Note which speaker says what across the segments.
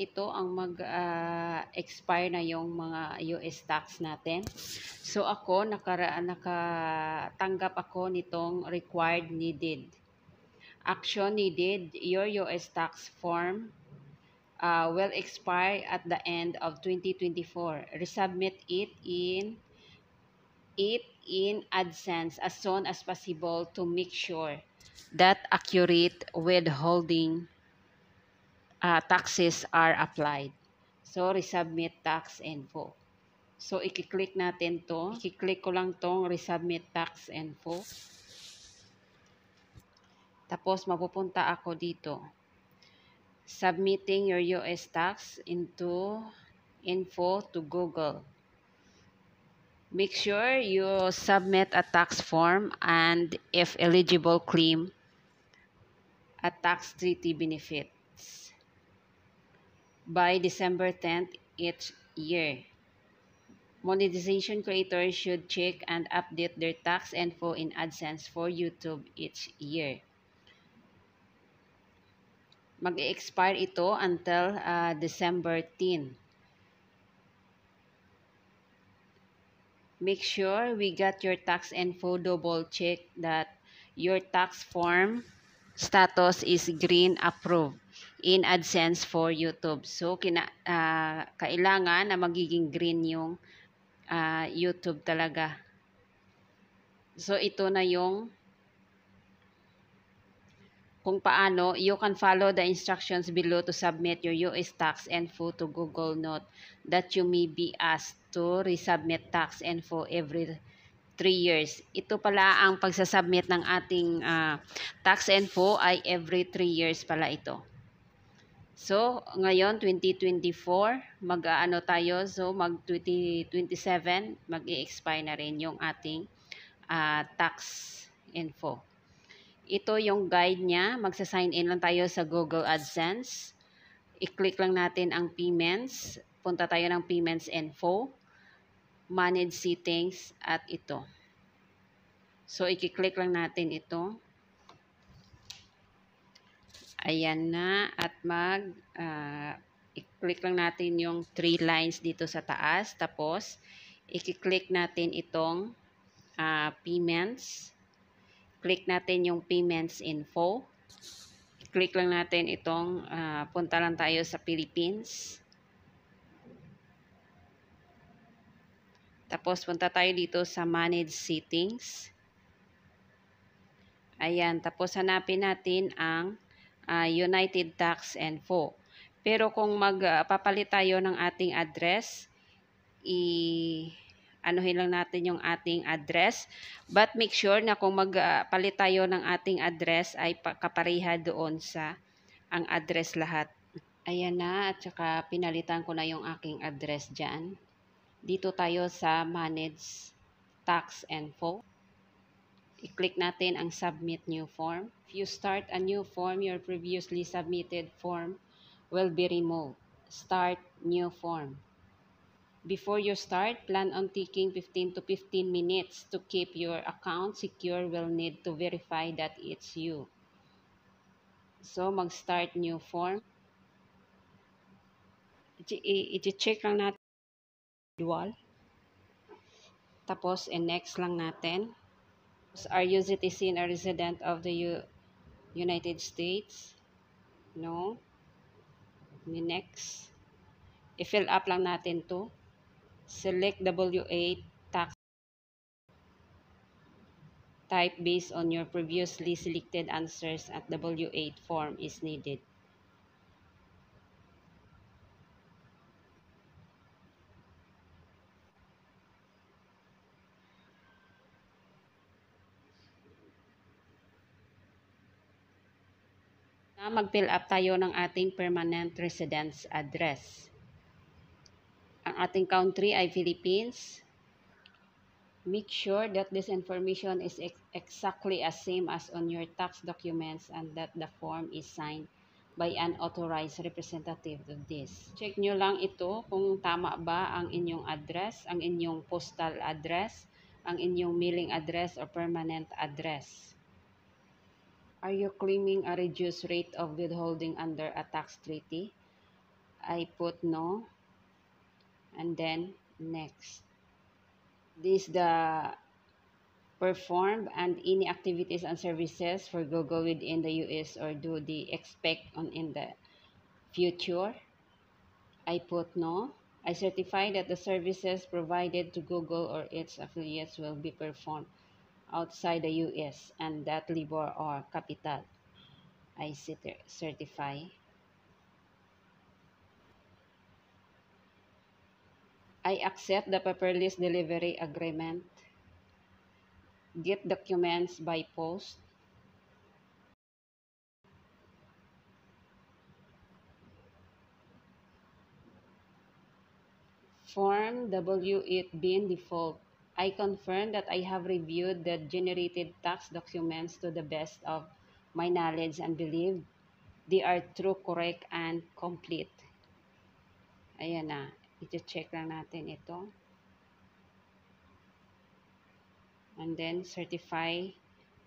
Speaker 1: ito ang mag-expire na yung mga US tax natin. So ako, nakatanggap ako nitong required needed. Action needed, your US tax form will expire at the end of 2024. Resubmit it in AdSense as soon as possible to make sure that accurate withholding taxes are applied. So, resubmit tax info. So, i-click natin to. I-click ko lang tong resubmit tax info. Tapos, mapupunta ako dito. Submitting your US tax into info to Google. Make sure you submit a tax form and, if eligible, claim a tax treaty benefits by December 10th each year. Monetization creators should check and update their tax info in AdSense for YouTube each year. Mag-expire ito until December 10. Make sure we got your tax info. Double check that your tax form status is green approved in AdSense for YouTube. So, kailangan na magiging green yung YouTube talaga. So, ito na yung kung paano. You can follow the instructions below to submit your US tax info to Google. Note that you may be asked to resubmit tax info every 3 years. Ito pala ang pagsasubmit ng ating tax info ay every 3 years pala ito. So, ngayon 2024, mag-aano tayo, so mag 2027, mag-i-expire na rin yung ating tax info. Ito yung guide niya. Magsa-sign in lang tayo sa Google AdSense. I-click lang natin ang payments. Punta tayo ng payments info. Manage settings at ito. So, i-click lang natin ito. Ayan na. At i-click lang natin yung 3 lines dito sa taas. Tapos, i-click natin itong payments. Click natin yung payments info. Click lang natin itong punta lang tayo sa Philippines. Tapos punta tayo dito sa manage settings. Ayan, tapos hanapin natin ang United Tax Info. Pero kung magpapalit tayo ng ating address, anuhin lang natin yung ating address. But make sure na kung magpalit tayo ng ating address ay kapareha doon sa ang address lahat. Ayan na, at saka pinalitan ko na yung aking address dyan. Dito tayo sa Manage Tax Info. I-click natin ang Submit New Form. If you start a new form, your previously submitted form will be removed. Start New Form. Before you start, plan on taking 15 to 15 minutes to keep your account secure. Will need to verify that it's you. So, mag-start new form. I-check lang natin individual. Tapos, next lang natin. Are you citizen or resident of the United States? No. Next. I-fill up lang natin to. Select W8 tax type based on your previously selected answers at W8 form is needed. Mag-fill up tayo ng ating permanent residence address. Ang ating country ay Philippines. Make sure that this information is exactly as same as on your tax documents and that the form is signed by an authorized representative of this. Check nyo lang ito kung tama ba ang inyong address, ang inyong postal address, ang inyong mailing address or permanent address. Are you claiming a reduced rate of withholding under a tax treaty? I put no, and then next. This is the perform and any activities and services for Google within the US or do they expect on in the future. I put no. I certify that the services provided to Google or its affiliates will be performed outside the US and that labor or capital. I certify. I accept the paperless delivery agreement. Get documents by post. Form W8 being default. I confirm that I have reviewed the generated tax documents to the best of my knowledge and believe they are true, correct, and complete. Ayan na. I-check lang natin ito. And then, certify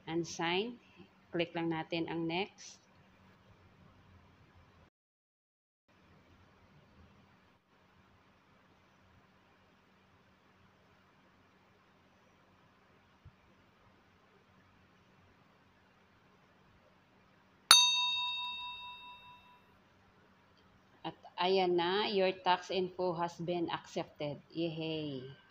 Speaker 1: and sign. Click lang natin ang next. At ayan na, your tax info has been accepted. Yay!